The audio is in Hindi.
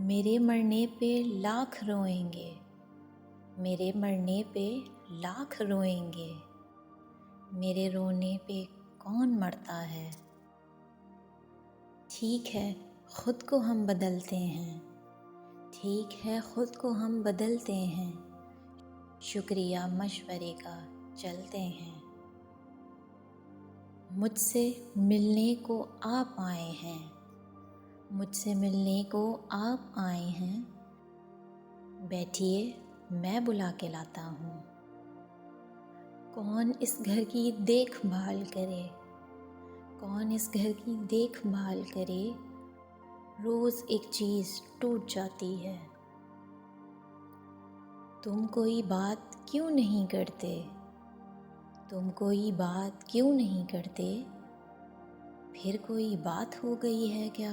मेरे मरने पे लाख रोएंगे, मेरे मरने पे लाख रोएंगे, मेरे रोने पे कौन मरता है। ठीक है खुद को हम बदलते हैं, ठीक है खुद को हम बदलते हैं, शुक्रिया मशवरे का चलते हैं। मुझसे मिलने को आप आए हैं, मुझसे मिलने को आप आए हैं, बैठिए मैं बुला के लाता हूँ। कौन इस घर की देखभाल करे, कौन इस घर की देखभाल करे, रोज़ एक चीज़ टूट जाती है। तुम कोई बात क्यों नहीं करते, तुम कोई बात क्यों नहीं करते, फिर कोई बात हो गई है क्या।